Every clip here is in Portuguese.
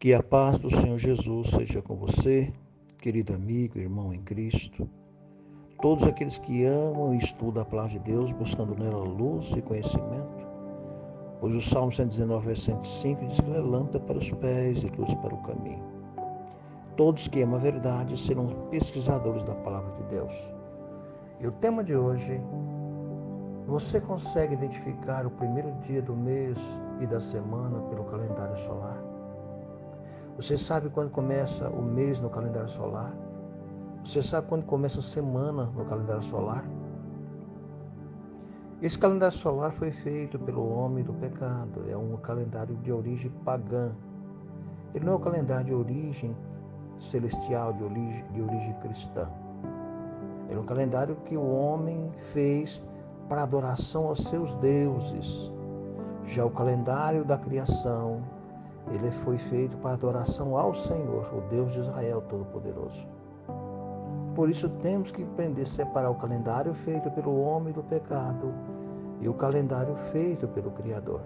Que a paz do Senhor Jesus seja com você, querido amigo, irmão em Cristo. Todos aqueles que amam e estudam a palavra de Deus, buscando nela luz e conhecimento. Pois o Salmo 119, versículo 5 diz que ela é lâmpada para os pés e luz para o caminho. Todos que amam a verdade serão pesquisadores da palavra de Deus. E o tema de hoje: você consegue identificar o primeiro dia do mês e da semana pelo calendário solar? Você sabe quando começa o mês no calendário solar? Você sabe quando começa a semana no calendário solar? Esse calendário solar foi feito pelo homem do pecado. É um calendário de origem pagã. Ele não é um calendário de origem celestial, de origem cristã. Ele é um calendário que o homem fez para adoração aos seus deuses. Já o calendário da criação, ele foi feito para adoração ao Senhor, o Deus de Israel Todo-Poderoso. Por isso temos que aprender a separar o calendário feito pelo homem do pecado e o calendário feito pelo Criador.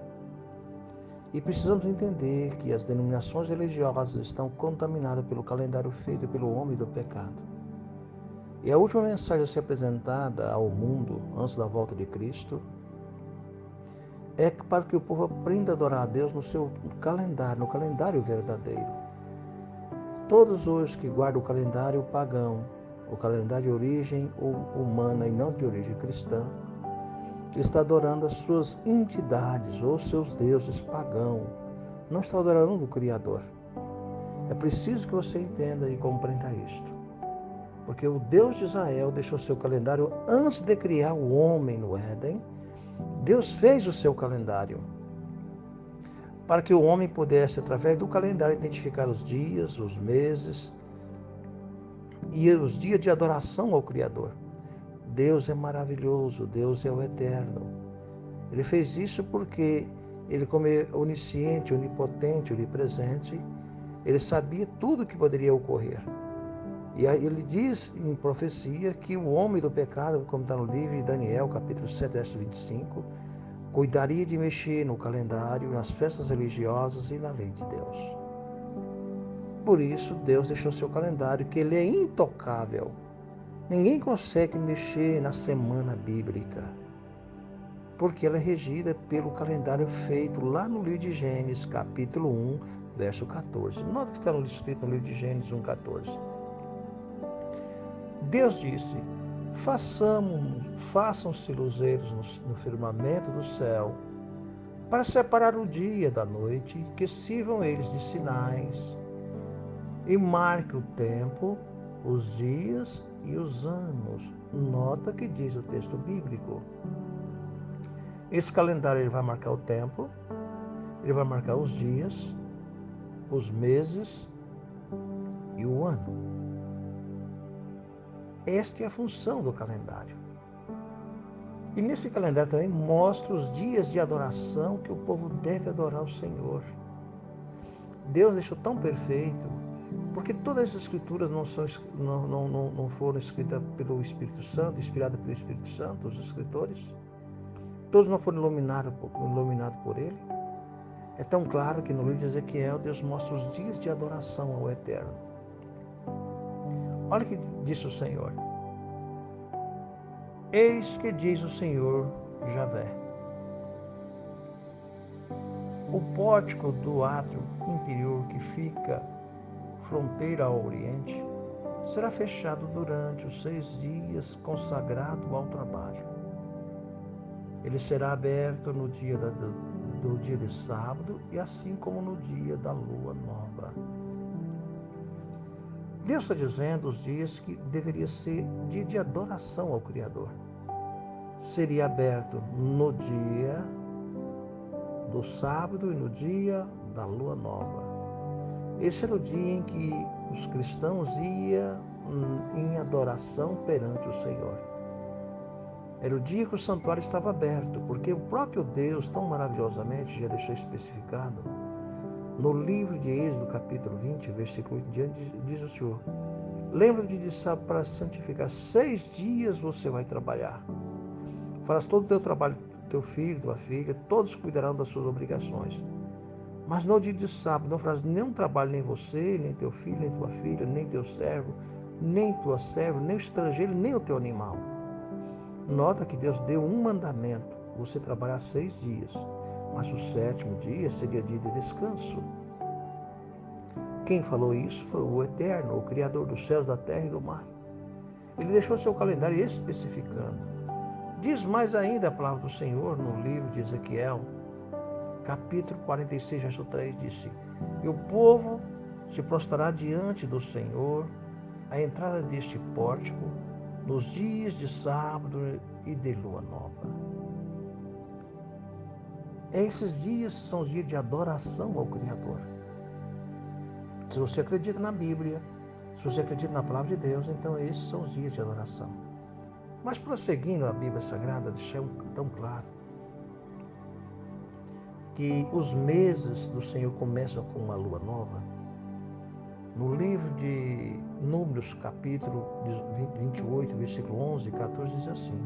E precisamos entender que as denominações religiosas estão contaminadas pelo calendário feito pelo homem do pecado. E a última mensagem a ser apresentada ao mundo antes da volta de Cristo é para que o povo aprenda a adorar a Deus no seu calendário, no calendário verdadeiro. Todos os que guardam o calendário pagão, o calendário de origem humana e não de origem cristã, ele está adorando as suas entidades ou seus deuses pagãos, não está adorando o Criador. É preciso que você entenda e compreenda isto. Porque o Deus de Israel deixou seu calendário antes de criar o homem no Éden. Deus fez o seu calendário para que o homem pudesse, através do calendário, identificar os dias, os meses e os dias de adoração ao Criador. Deus é maravilhoso, Deus é o eterno. Ele fez isso porque ele, como é onisciente, onipotente, onipresente, ele sabia tudo o que poderia ocorrer. E aí ele diz em profecia que o homem do pecado, como está no livro de Daniel, capítulo 7, verso 25, cuidaria de mexer no calendário, nas festas religiosas e na lei de Deus. Por isso, Deus deixou seu calendário, que ele é intocável. Ninguém consegue mexer na semana bíblica, porque ela é regida pelo calendário feito lá no livro de Gênesis, capítulo 1, verso 14. Nota que está escrito no livro de Gênesis 1, 14. Deus disse: façam-se luzeiros no firmamento do céu, para separar o dia da noite, que sirvam eles de sinais, e marque o tempo, os dias e os anos. Nota que diz o texto bíblico. Esse calendário ele vai marcar o tempo, ele vai marcar os dias, os meses e o ano. Esta é a função do calendário. E nesse calendário também mostra os dias de adoração que o povo deve adorar o Senhor. Deus deixou tão perfeito, porque todas as escrituras não foram escritas pelo Espírito Santo, inspiradas pelo Espírito Santo, os escritores. Todos não foram iluminados por ele. É tão claro que no livro de Ezequiel, Deus mostra os dias de adoração ao Eterno. Olha o que disse o Senhor. Eis que diz o Senhor Javé: o pórtico do átrio interior que fica fronteira ao oriente será fechado durante os 6 dias consagrado ao trabalho. Ele será aberto no dia do dia de sábado e assim como no dia da lua nova. Deus está dizendo os dias que deveria ser dia de adoração ao Criador. Seria aberto no dia do sábado e no dia da lua nova. Esse era o dia em que os cristãos iam em adoração perante o Senhor. Era o dia que o santuário estava aberto, porque o próprio Deus, tão maravilhosamente, já deixou especificado, no livro de Êxodo, capítulo 20, versículo 8 em diante, diz o Senhor: lembra-te de sábado para santificar, 6 dias você vai trabalhar. Farás todo o teu trabalho, teu filho, tua filha, todos cuidarão das suas obrigações. Mas no dia de sábado não farás nenhum trabalho, nem você, nem teu filho, nem tua filha, nem teu servo, nem tua serva, nem o estrangeiro, nem o teu animal. Nota que Deus deu um mandamento: você trabalhar 6 dias, mas o 7º dia seria dia de descanso. Quem falou isso foi o Eterno, o Criador dos céus, da terra e do mar. Ele deixou seu calendário especificando. Diz mais ainda a palavra do Senhor no livro de Ezequiel, capítulo 46, verso 3, disse: e o povo se prostrará diante do Senhor à entrada deste pórtico, nos dias de sábado e de lua nova. Esses dias são os dias de adoração ao Criador. Se você acredita na Bíblia, se você acredita na palavra de Deus, então esses são os dias de adoração. Mas prosseguindo, a Bíblia Sagrada deixa tão claro que os meses do Senhor começam com uma lua nova. No livro de Números, capítulo 28, versículo 11 e 14, diz assim: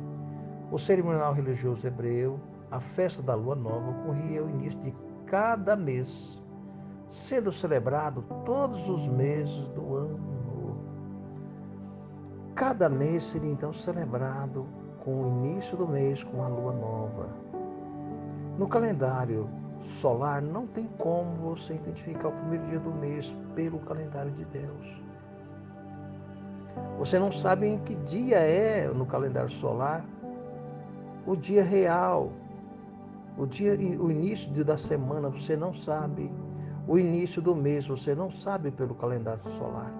o cerimonial religioso hebreu, a festa da lua nova, ocorria ao início de cada mês, sendo celebrado todos os meses do ano. Cada mês seria então celebrado com o início do mês com a lua nova. No calendário solar não tem como você identificar o primeiro dia do mês pelo calendário de Deus. Você não sabe em que dia é no calendário solar o dia real, o início da semana você não sabe, o início do mês você não sabe pelo calendário solar.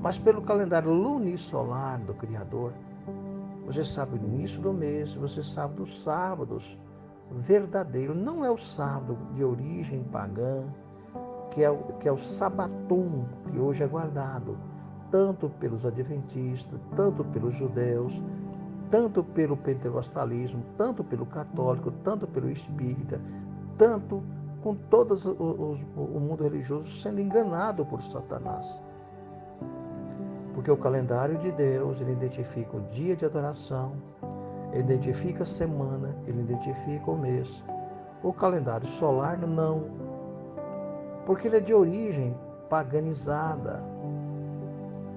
Mas pelo calendário lunisolar do Criador, você sabe o início do mês, você sabe dos sábados verdadeiros. Não é o sábado de origem pagã, que é o sabatum, que hoje é guardado, tanto pelos adventistas, tanto pelos judeus, tanto pelo pentecostalismo, tanto pelo católico, tanto pelo espírita, tanto com todo o mundo religioso sendo enganado por Satanás. Porque o calendário de Deus, ele identifica o dia de adoração, ele identifica a semana, ele identifica o mês. O calendário solar não, porque ele é de origem paganizada.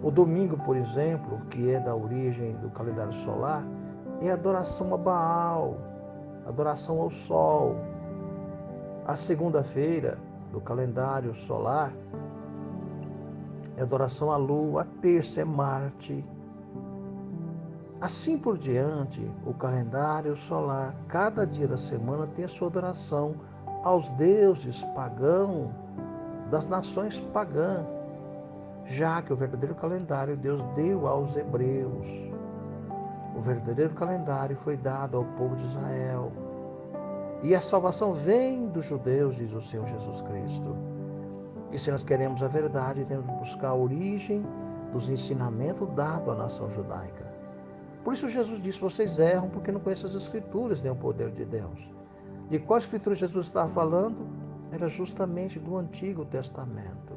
O domingo, por exemplo, que é da origem do calendário solar, é adoração a Baal, adoração ao sol. A segunda-feira do calendário solar é adoração à lua, a terça é Marte. Assim por diante, o calendário solar, cada dia da semana tem a sua adoração aos deuses pagãos das nações pagãs, já que o verdadeiro calendário Deus deu aos hebreus. O verdadeiro calendário foi dado ao povo de Israel. E a salvação vem dos judeus, diz o Senhor Jesus Cristo. E se nós queremos a verdade, temos que buscar a origem dos ensinamentos dados à nação judaica. Por isso Jesus disse: vocês erram porque não conhecem as Escrituras nem o poder de Deus. De qual Escritura Jesus estava falando? Era justamente do Antigo Testamento.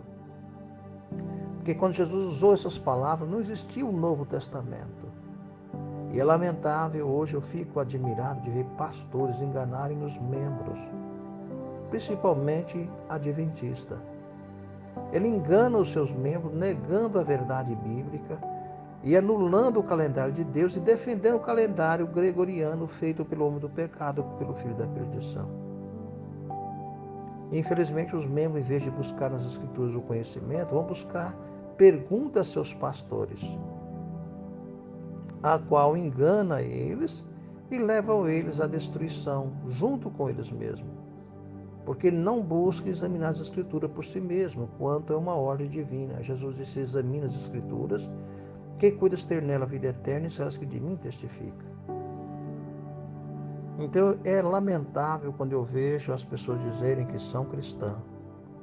Porque quando Jesus usou essas palavras, não existia o Novo Testamento. E é lamentável, hoje eu fico admirado de ver pastores enganarem os membros, principalmente adventista. Ele engana os seus membros, negando a verdade bíblica e anulando o calendário de Deus e defendendo o calendário gregoriano feito pelo homem do pecado, pelo filho da perdição. Infelizmente, os membros, em vez de buscar nas Escrituras o conhecimento, vão buscar perguntas a seus pastores, a qual engana eles e levam eles à destruição, junto com eles mesmos. Porque não busca examinar as Escrituras por si mesmo, quanto é uma ordem divina. Jesus disse: examina as Escrituras, que cuidas ter nela a vida eterna, e serás que de mim testifica. Então é lamentável quando eu vejo as pessoas dizerem que são cristãs,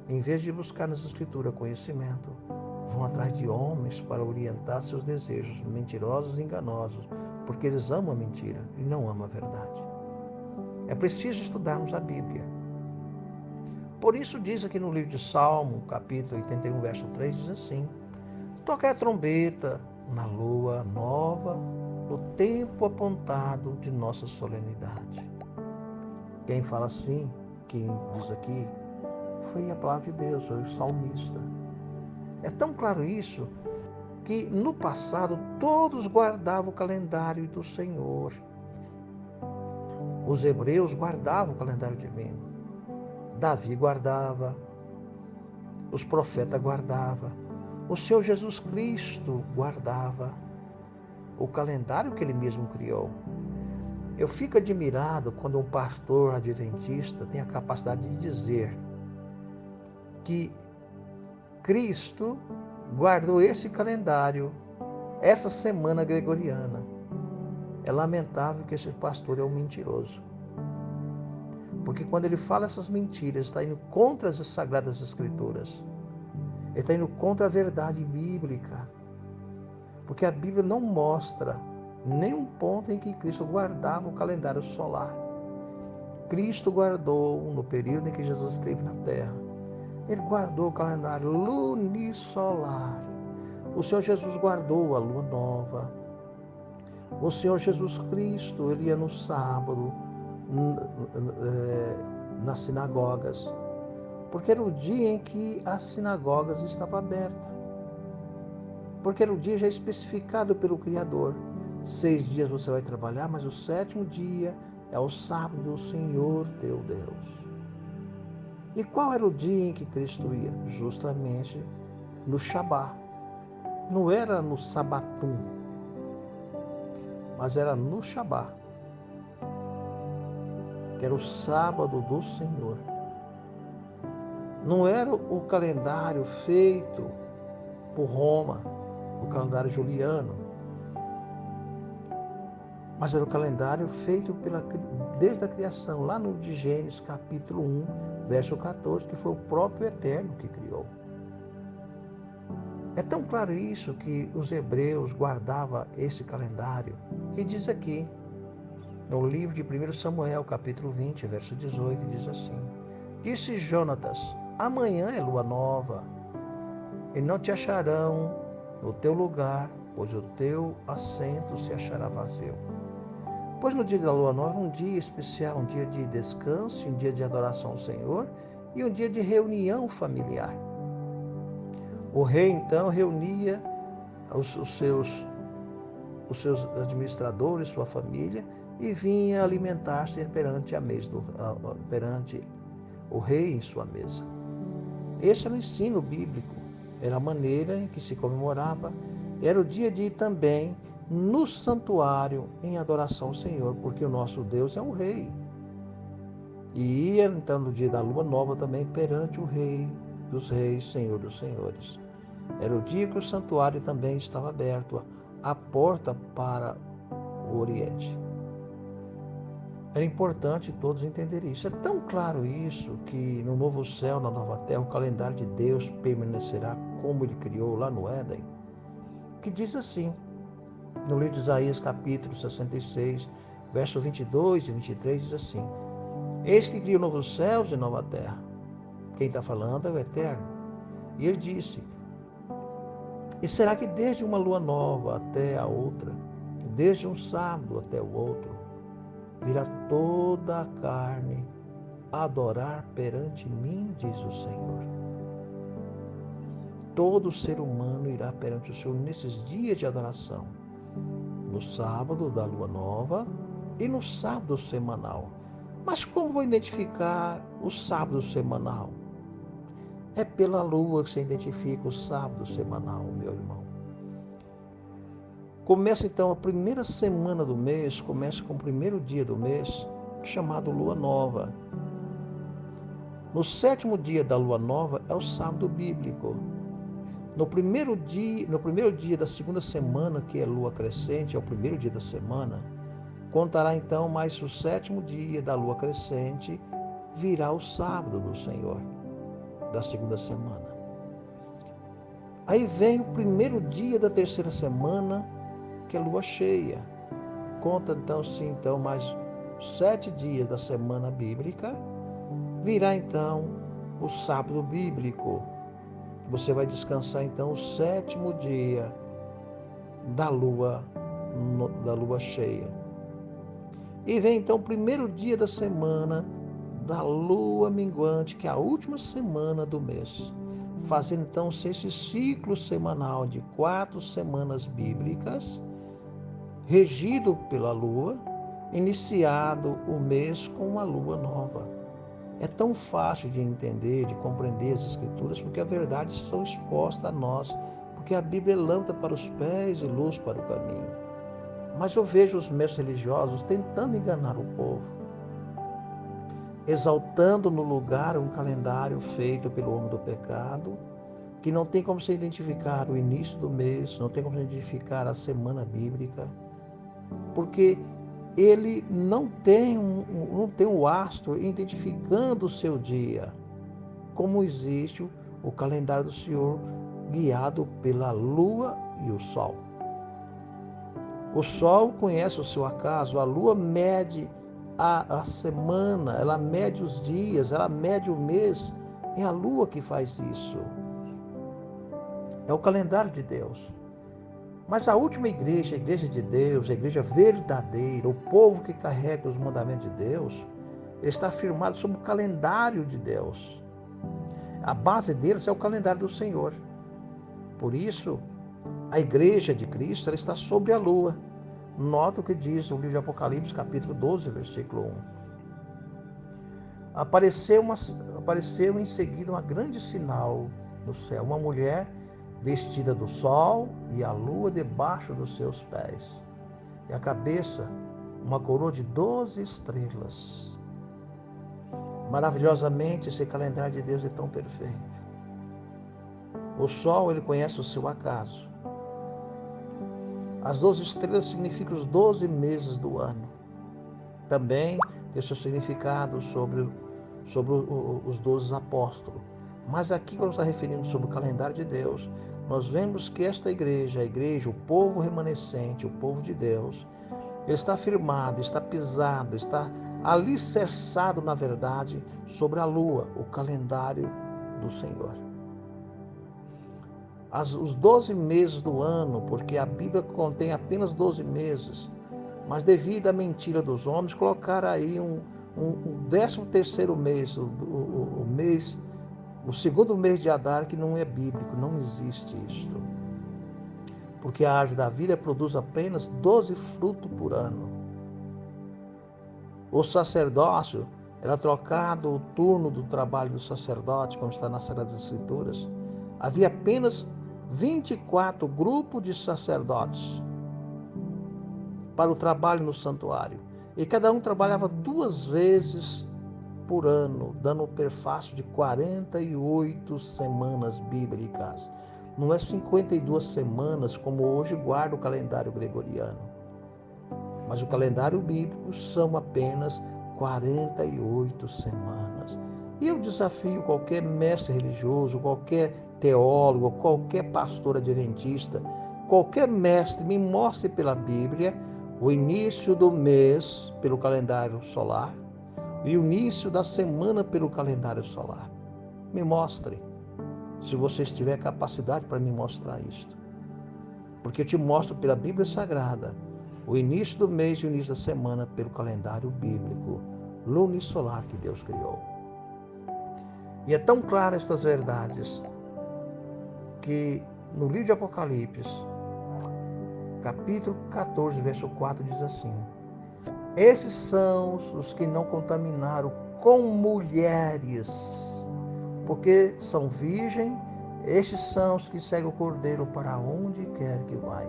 em vez de buscar nas Escrituras conhecimento, vão atrás de homens para orientar seus desejos mentirosos e enganosos, porque eles amam a mentira e não amam a verdade. É preciso estudarmos a Bíblia. Por isso diz aqui no livro de Salmo, capítulo 81, verso 3, diz assim: toquai a trombeta na lua nova, no tempo apontado de nossa solenidade. Quem fala assim, quem diz aqui, Foi a palavra de Deus, foi o salmista. É tão claro isso que no passado todos guardavam o calendário do Senhor. Os hebreus guardavam o calendário divino. Davi guardava, os profetas guardavam, o Senhor Jesus Cristo guardava o calendário que ele mesmo criou. Eu fico admirado quando um pastor adventista tem a capacidade de dizer que Cristo guardou esse calendário, essa semana gregoriana. É lamentável que esse pastor é um mentiroso. Porque quando ele fala essas mentiras, está indo contra as Sagradas Escrituras. Ele está indo contra a verdade bíblica. Porque a Bíblia não mostra nenhum ponto em que Cristo guardava o calendário solar. Cristo guardou no período em que Jesus esteve na terra. Ele guardou o calendário lunisolar. O Senhor Jesus guardou a lua nova. O Senhor Jesus Cristo, ele ia no sábado nas sinagogas, porque era o dia em que as sinagogas estavam abertas. Porque era o dia já especificado pelo Criador. 6 dias você vai trabalhar, mas o 7º dia é o sábado do Senhor teu Deus. E qual era o dia em que Cristo ia? Justamente no Shabá. Não era no Sabatum, mas era no Shabá, que era o sábado do Senhor. Não era o calendário feito por Roma, o calendário juliano, mas era o calendário feito desde a criação, lá no de Gênesis capítulo 1, verso 14, que foi o próprio Eterno que criou. É tão claro isso que os hebreus guardavam esse calendário, que diz aqui, no livro de 1 Samuel, capítulo 20, verso 18, diz assim: Disse Jonatas, amanhã é lua nova, e não te acharão no teu lugar, pois o teu assento se achará vazio. Pois no dia da lua nova, um dia especial, um dia de descanso, um dia de adoração ao Senhor e um dia de reunião familiar. O rei, então, reunia os seus administradores, sua família, e vinha alimentar-se perante o rei em sua mesa. Esse era o ensino bíblico, era a maneira em que se comemorava, era o dia de ir também no santuário em adoração ao Senhor, porque o nosso Deus é o rei. E ia então no dia da lua nova também perante o rei dos reis, Senhor dos senhores. Era o dia que o santuário também estava aberto, a porta para o Oriente. Era importante todos entenderem isso. É tão claro isso que no novo céu, na nova terra, o calendário de Deus permanecerá como ele criou lá no Éden, que diz assim, no livro de Isaías, capítulo 66, verso 22 e 23, diz assim: Eis que cria novos céus e nova terra. Quem está falando é o Eterno. E ele disse: E será que desde uma lua nova até a outra, desde um sábado até o outro, virá toda a carne a adorar perante mim, diz o Senhor. Todo ser humano irá perante o Senhor nesses dias de adoração, no sábado da lua nova e no sábado semanal. Mas como vou identificar o sábado semanal? É pela lua que se identifica o sábado semanal, meu irmão. Começa então a primeira semana do mês, começa com o primeiro dia do mês, chamado lua nova. No 7º dia da lua nova é o sábado bíblico. No primeiro dia da segunda semana, que é lua crescente, é o primeiro dia da semana, contará então mais o 7º dia da lua crescente, virá o sábado do Senhor, da segunda semana. Aí vem o primeiro dia da terceira semana, que é lua cheia. Conta então mais 7 dias da semana bíblica, virá então o sábado bíblico. Você vai descansar então o 7º dia da lua cheia. E vem então o primeiro dia da semana da lua minguante, que é a última semana do mês, fazendo então esse ciclo semanal de 4 semanas bíblicas, regido pela lua, iniciado o mês com uma lua nova. É tão fácil de entender, de compreender as Escrituras, porque a verdade são expostas a nós, porque a Bíblia é lâmpada para os pés e luz para o caminho. Mas eu vejo os mestres religiosos tentando enganar o povo, exaltando no lugar um calendário feito pelo homem do pecado, que não tem como se identificar o início do mês, não tem como se identificar a semana bíblica, porque ele não tem o astro identificando o seu dia, como existe o calendário do Senhor guiado pela lua e o sol. O sol conhece o seu acaso, a lua mede a semana, ela mede os dias, ela mede o mês. É a lua que faz isso. É o calendário de Deus. Mas a última igreja, a igreja de Deus, a igreja verdadeira, o povo que carrega os mandamentos de Deus, está firmado sob o calendário de Deus. A base deles é o calendário do Senhor. Por isso, a igreja de Cristo ela está sobre a lua. Nota o que diz o livro de Apocalipse, capítulo 12, versículo 1. Apareceu em seguida um grande sinal no céu, uma mulher vestida do sol e a lua debaixo dos seus pés. E a cabeça, uma coroa de 12 estrelas. Maravilhosamente, esse calendário de Deus é tão perfeito. O sol, ele conhece o seu acaso. As 12 estrelas significam os 12 meses do ano. Também tem seu significado sobre os 12 apóstolos. Mas aqui, quando está referindo sobre o calendário de Deus, nós vemos que esta igreja, a igreja, o povo remanescente, o povo de Deus, ele está firmado, está pisado, está alicerçado, na verdade, sobre a lua, o calendário do Senhor. Os 12 meses do ano, porque a Bíblia contém apenas 12 meses, mas devido à mentira dos homens, colocaram aí um 13º mês, o segundo mês de Adar, que não é bíblico, não existe isto. Porque a árvore da vida produz apenas 12 frutos por ano. O sacerdócio era trocado o turno do trabalho do sacerdote, como está nas Sagradas Escrituras. Havia apenas 24 grupos de sacerdotes para o trabalho no santuário. E cada um trabalhava 2 vezes por ano, dando um prefácio de 48 semanas bíblicas. Não é 52 semanas, como hoje guarda o calendário gregoriano. Mas o calendário bíblico são apenas 48 semanas. E eu desafio qualquer mestre religioso, qualquer teólogo, qualquer pastor adventista, qualquer mestre, me mostre pela Bíblia o início do mês pelo calendário solar e o início da semana pelo calendário solar. Me mostre, se você tiver capacidade para me mostrar isto. Porque eu te mostro pela Bíblia Sagrada o início do mês e o início da semana pelo calendário bíblico lunisolar que Deus criou. E é tão claro estas verdades que no livro de Apocalipse, capítulo 14, verso 4, diz assim: esses são os que não contaminaram com mulheres, porque são virgem. Estes são os que seguem o Cordeiro para onde quer que vai.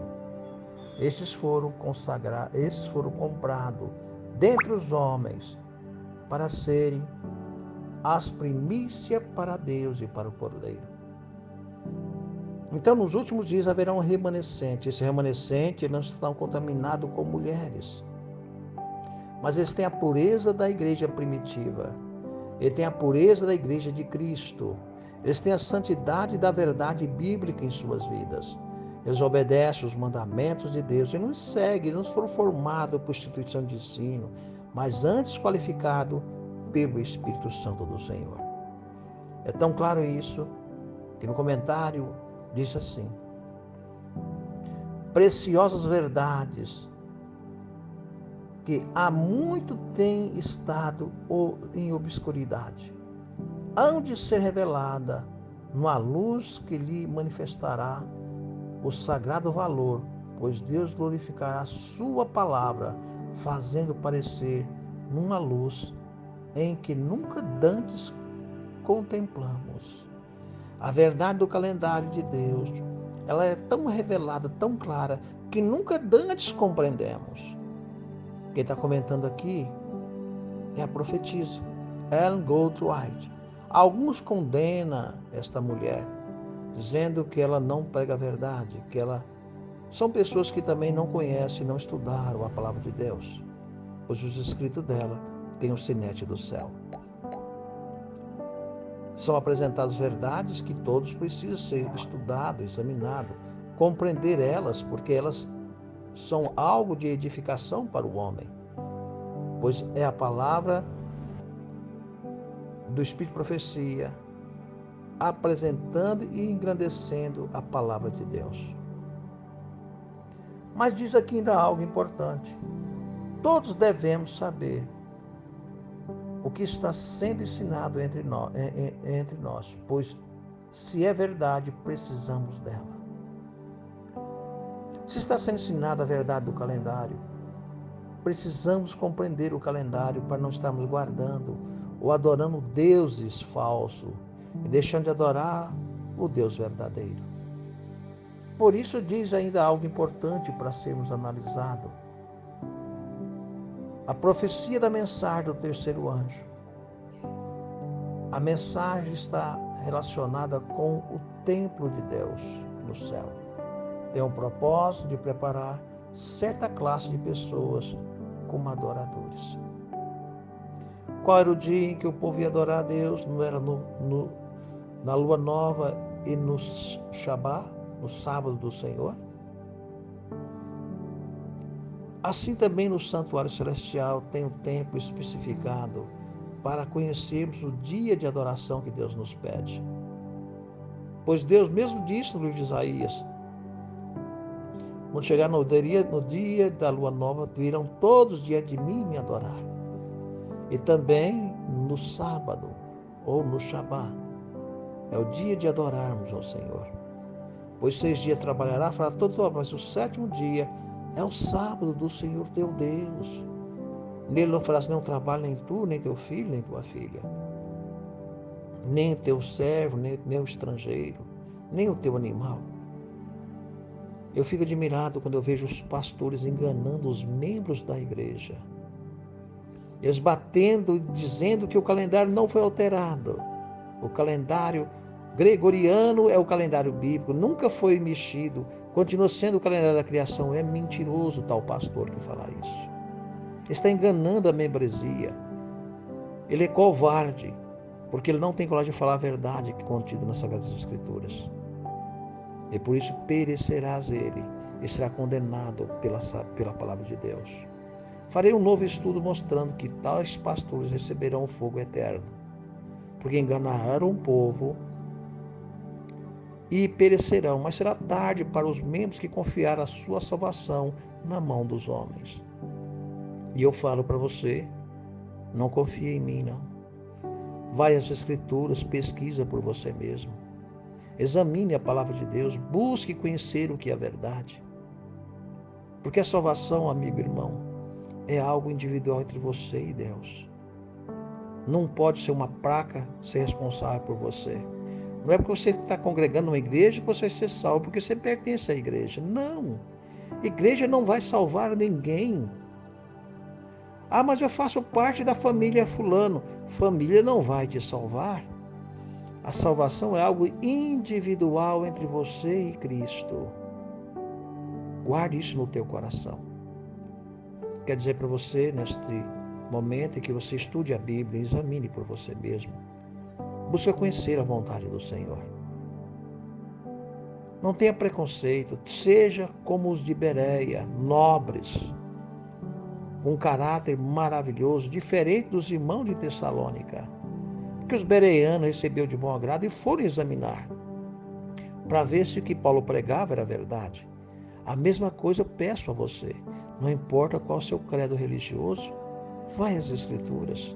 Estes foram consagrados, estes foram comprados dentre os homens para serem as primícias para Deus e para o Cordeiro. Então, nos últimos dias haverá um remanescente. Esse remanescente não está contaminado com mulheres, mas eles têm a pureza da igreja primitiva. Ele tem a pureza da igreja de Cristo. Eles têm a santidade da verdade bíblica em suas vidas. Eles obedecem os mandamentos de Deus e não seguem, eles não foram formados por instituição de ensino, mas antes qualificados pelo Espírito Santo do Senhor. É tão claro isso que no comentário diz assim: preciosas verdades que há muito tem estado em obscuridade, hão de ser revelada numa luz que lhe manifestará o sagrado valor, pois Deus glorificará a sua palavra, fazendo parecer numa luz em que nunca dantes contemplamos. A verdade do calendário de Deus, ela é tão revelada, tão clara, que nunca dantes compreendemos. Quem está comentando aqui é a profetisa Ellen Goldwhite. Alguns condenam esta mulher, dizendo que ela não prega a verdade, que ela são pessoas que também não conhecem, não estudaram a palavra de Deus, pois os escritos dela têm o sinete do céu. São apresentadas verdades que todos precisam ser estudados, examinados, compreender elas, porque elas são algo de edificação para o homem, pois é a palavra do Espírito de Profecia, apresentando e engrandecendo a palavra de Deus. Mas diz aqui ainda algo importante. Todos devemos saber o que está sendo ensinado entre nós, pois se é verdade, precisamos dela. Se está sendo ensinada a verdade do calendário, precisamos compreender o calendário para não estarmos guardando ou adorando deuses falsos e deixando de adorar o Deus verdadeiro. Por isso diz ainda algo importante para sermos analisados. A profecia da mensagem do terceiro anjo. A mensagem está relacionada com o templo de Deus no céu. Tem um propósito de preparar certa classe de pessoas como adoradores. Qual era o dia em que o povo ia adorar a Deus? Não era na lua nova e no Shabá, no sábado do Senhor? Assim também no santuário celestial tem um tempo especificado para conhecermos o dia de adoração que Deus nos pede. Pois Deus mesmo disse no livro de Isaías, quando chegar no dia da lua nova, virão todos diante de mim me adorar. E também no sábado, ou no Shabá, é o dia de adorarmos ao Senhor. Pois 6 dias trabalhará, fará todo o trabalho, mas o 7º dia é o sábado do Senhor teu Deus. Nele não farás nenhum trabalho, nem tu, nem teu filho, nem tua filha, nem teu servo, nem o estrangeiro, nem o teu animal. Eu fico admirado quando eu vejo os pastores enganando os membros da igreja. Eles batendo e dizendo que o calendário não foi alterado. O calendário gregoriano é o calendário bíblico, nunca foi mexido, continua sendo o calendário da criação. É mentiroso tal pastor que fala isso. Ele está enganando a membresia. Ele é covarde, porque ele não tem coragem de falar a verdade que é contida nas Sagradas Escrituras. E por isso perecerás ele e será condenado pela palavra de Deus. Farei um novo estudo mostrando que tais pastores receberão o fogo eterno, porque enganaram o povo e perecerão, mas será tarde para os membros que confiaram a sua salvação na mão dos homens. E eu falo para você, não confie em mim, não. Vai às Escrituras, pesquisa por você mesmo. Examine a palavra de Deus, busque conhecer o que é a verdade. Porque a salvação, amigo e irmão, é algo individual entre você e Deus. Não pode ser uma placa ser responsável por você. Não é porque você está congregando numa igreja que você vai ser salvo, porque você pertence à igreja. Não. Igreja não vai salvar ninguém. Ah, mas eu faço parte da família fulano. Família não vai te salvar. A salvação é algo individual entre você e Cristo. Guarde isso no teu coração. Quer dizer para você, neste momento em que você estude a Bíblia, examine por você mesmo. Busque conhecer a vontade do Senhor. Não tenha preconceito. Seja como os de Bereia, nobres, com um caráter maravilhoso, diferente dos irmãos de Tessalônica. Porque os bereanos receberam de bom agrado e foram examinar, para ver se o que Paulo pregava era verdade. A mesma coisa eu peço a você. Não importa qual é o seu credo religioso, vai às Escrituras.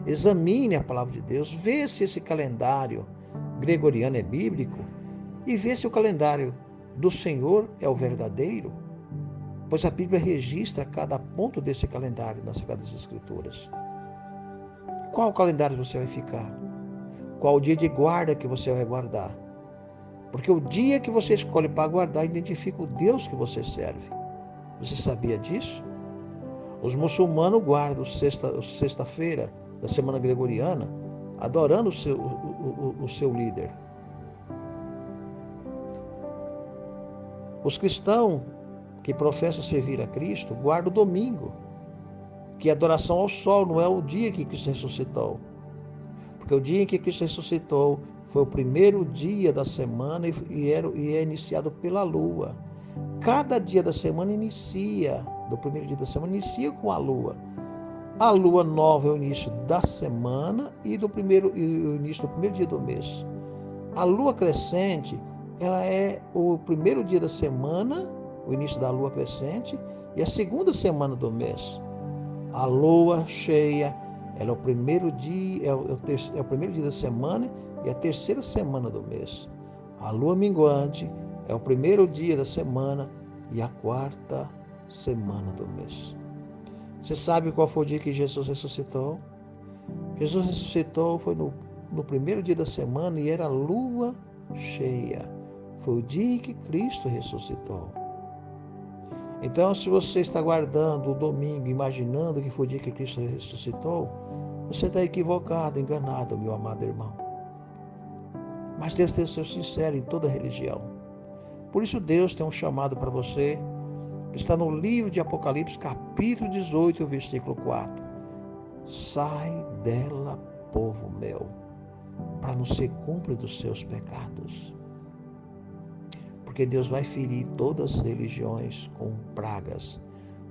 Examine a palavra de Deus, vê se esse calendário gregoriano é bíblico e vê se o calendário do Senhor é o verdadeiro, pois a Bíblia registra cada ponto desse calendário nas Sagradas Escrituras. Qual calendário você vai ficar? Qual o dia de guarda que você vai guardar? Porque o dia que você escolhe para guardar identifica o Deus que você serve. Você sabia disso? Os muçulmanos guardam sexta-feira da semana gregoriana, adorando o seu líder. Os cristãos que professam servir a Cristo guardam o domingo, que é adoração ao sol, não é o dia que Cristo ressuscitou. Porque o dia em que Cristo ressuscitou foi o primeiro dia da semana e é iniciado pela lua. Cada dia da semana do primeiro dia da semana, inicia com a lua. A lua nova é o início da semana e o início do primeiro dia do mês. A lua crescente, ela é o primeiro dia da semana, o início da lua crescente, e a segunda semana do mês. A lua cheia, ela é o primeiro dia, é o primeiro dia da semana e a terceira semana do mês. A lua minguante é o primeiro dia da semana e a quarta semana do mês. Você sabe qual foi o dia que Jesus ressuscitou? Jesus ressuscitou foi no primeiro dia da semana e era lua cheia. Foi o dia em que Cristo ressuscitou. Então, se você está guardando o domingo, imaginando que foi o dia que Cristo ressuscitou, você está equivocado, enganado, meu amado irmão. Mas Deus tem que ser sincero em toda religião. Por isso Deus tem um chamado para você. Está no livro de Apocalipse, capítulo 18, versículo 4. Sai dela, povo meu, para não ser cúmplice dos seus pecados. Porque Deus vai ferir todas as religiões com pragas,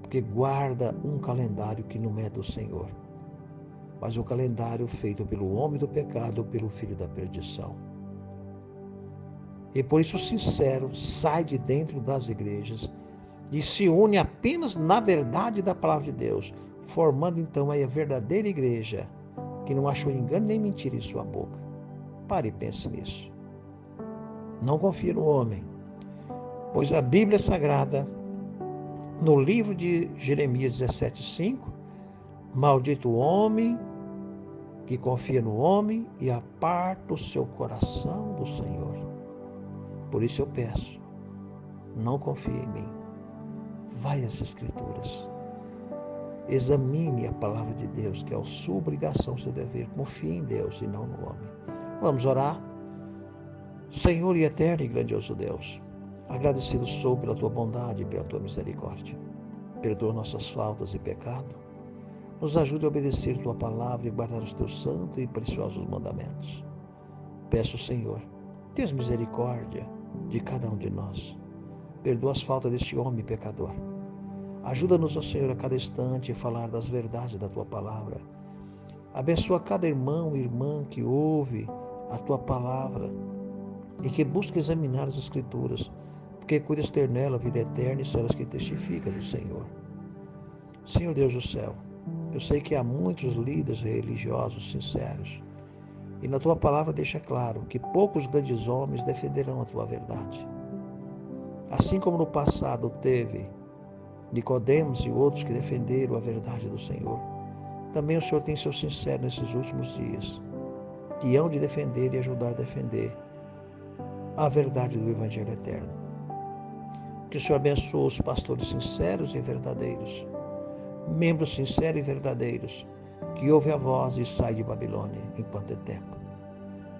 porque guarda um calendário que não é do Senhor, mas o calendário feito pelo homem do pecado, pelo filho da perdição. E por isso, sincero, sai de dentro das igrejas e se une apenas na verdade da palavra de Deus, formando então aí a verdadeira igreja, que não achou engano nem mentira em sua boca. Pare e pense nisso. Não confie no homem, pois a Bíblia Sagrada, no livro de Jeremias 17:5, maldito o homem que confia no homem e aparta o seu coração do Senhor. Por isso eu peço, não confie em mim. Vai às Escrituras. Examine a palavra de Deus, que é a sua obrigação, seu dever. Confie em Deus e não no homem. Vamos orar? Senhor e eterno e grandioso Deus, agradecido sou pela tua bondade e pela tua misericórdia. Perdoa nossas faltas e pecado. Nos ajude a obedecer tua palavra e guardar os teus santos e preciosos mandamentos. Peço, Senhor, tenha misericórdia de cada um de nós. Perdoa as faltas deste homem pecador. Ajuda-nos, ó Senhor, a cada instante a falar das verdades da tua palavra. Abençoa cada irmão e irmã que ouve a tua palavra e que busca examinar as Escrituras, porque cuidas ter nela a vida eterna e são elas que testificam do Senhor. Senhor Deus do céu, eu sei que há muitos líderes religiosos sinceros e na tua palavra deixa claro que poucos grandes homens defenderão a tua verdade. Assim como no passado teve Nicodemos e outros que defenderam a verdade do Senhor, também o Senhor tem sido sincero nesses últimos dias, que hão de defender e ajudar a defender a verdade do Evangelho eterno. Que o Senhor abençoe os pastores sinceros e verdadeiros, membros sinceros e verdadeiros, que ouvem a voz e saem de Babilônia enquanto é tempo.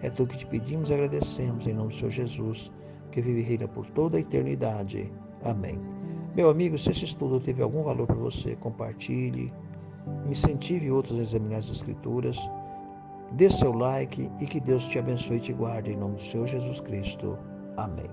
É tu que te pedimos e agradecemos em nome do Senhor Jesus, que vive e reina por toda a eternidade. Amém. Meu amigo, se esse estudo teve algum valor para você, compartilhe, incentive outros a examinar as Escrituras, dê seu like e que Deus te abençoe e te guarde em nome do Senhor Jesus Cristo. Amém.